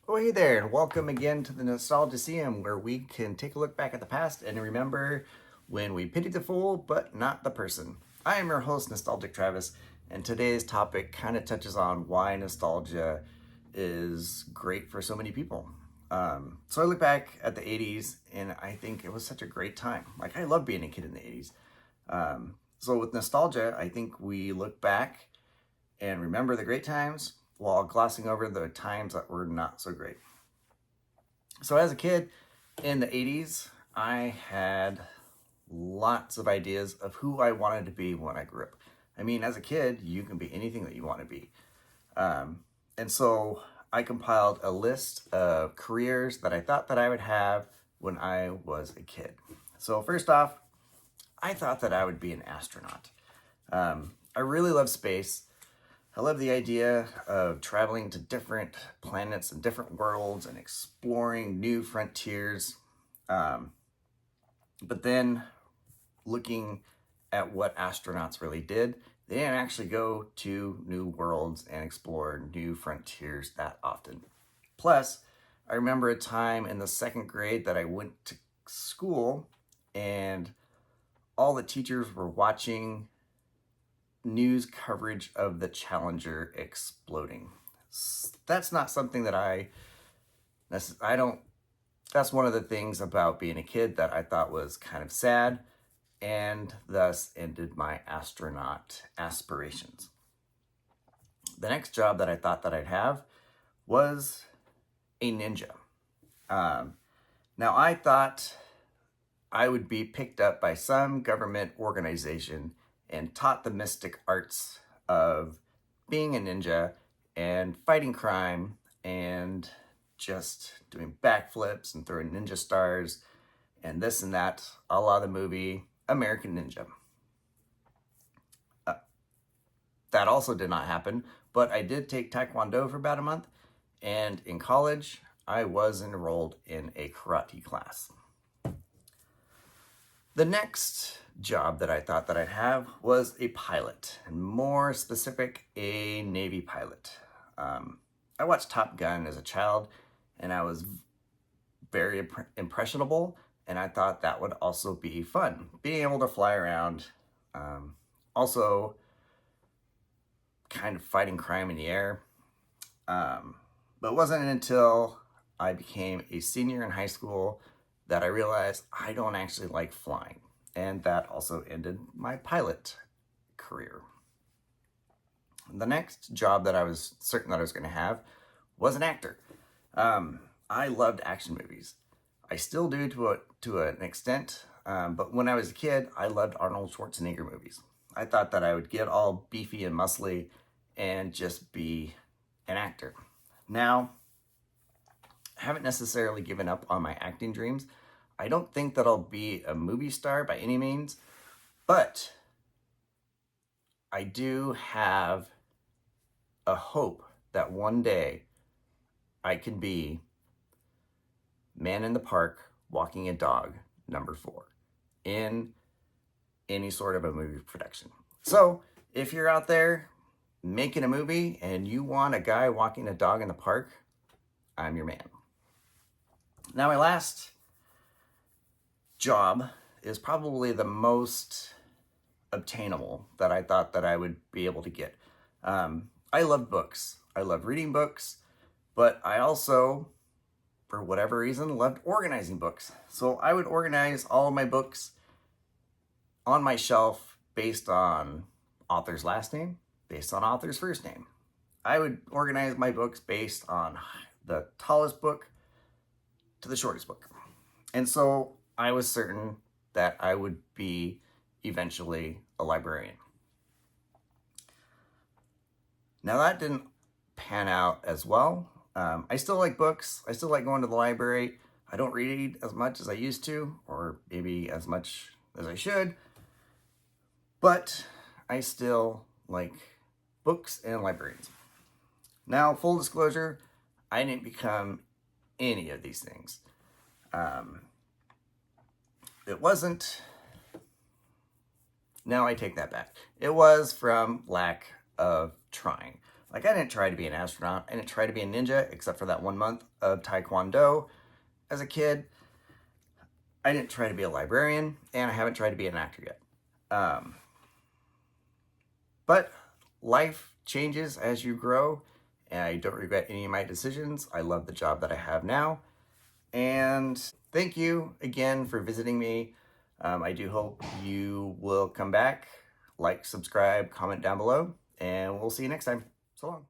Oh, hey there, and welcome again to the Nostalgiaseum, where we can take a look back at the past and remember when we pitied the fool, but not the person. I am your host, Nostalgic Travis, and today's topic kind of touches on why nostalgia is great for so many people. So I look back at the 80s, and I think it was such a great time. Like, I love being a kid in the 80s. So with nostalgia, I think we look back and remember the great times while glossing over the times that were not so great. So as a kid in the 80s, I had lots of ideas of who I wanted to be when I grew up. I mean, as a kid, you can be anything that you want to be. And so I compiled a list of careers that I thought that I would have when I was a kid. So first off, I thought that I would be an astronaut. I really love space. I love the idea of traveling to different planets and different worlds and exploring new frontiers. But then looking at what astronauts really did, they didn't actually go to new worlds and explore new frontiers that often. Plus, I remember a time in the second grade that I went to school and all the teachers were watching news coverage of the Challenger exploding. That's not something that I don't, that's one of the things about being a kid that I thought was kind of sad and thus ended my astronaut aspirations. The next job that I thought that I'd have was a ninja. Now I thought I would be picked up by some government organization and taught the mystic arts of being a ninja and fighting crime and just doing backflips and throwing ninja stars and this and that, a la the movie American Ninja. That also did not happen, but I did take Taekwondo for about a month, and in college, I was enrolled in a karate class. The next job that I thought that I'd have was a pilot, and more specific, a Navy pilot. I watched Top Gun as a child, and I was very impressionable, and I thought that would also be fun, being able to fly around, also kind of fighting crime in the air. But it wasn't until I became a senior in high school that I realized I don't actually like flying. And that also ended my pilot career. The next job that I was certain that I was going to have was an actor. I loved action movies. I still do to an extent, but when I was a kid, I loved Arnold Schwarzenegger movies. I thought that I would get all beefy and muscly and just be an actor. Now, I haven't necessarily given up on my acting dreams. I don't think that I'll be a movie star by any means, but I do have a hope that one day I can be Man in the Park walking a dog #4 in any sort of a movie production. So if you're out there making a movie and you want a guy walking a dog in the park, I'm your man. Now, my last job is probably the most obtainable that I thought that I would be able to get. I love books. I love reading books, but I also, for whatever reason, loved organizing books. So I would organize all of my books on my shelf based on author's last name, based on author's first name. I would organize my books based on the tallest book to the shortest book. And so I was certain that I would be eventually a librarian. Now that didn't pan out as well. I still like books. I still like going to the library. I don't read as much as I used to, or maybe as much as I should, but I still like books and librarians. Now, full disclosure, I didn't become any of these things. It wasn't, now I take that back. It was from lack of trying. Like, I didn't try to be an astronaut. I didn't try to be a ninja, except for that 1 month of Taekwondo as a kid. I didn't try to be a librarian, and I haven't tried to be an actor yet. But life changes as you grow, and I don't regret any of my decisions. I love the job that I have now. And thank you again for visiting me. I do hope you will come back, like, subscribe, comment down below, and we'll see you next time. So long.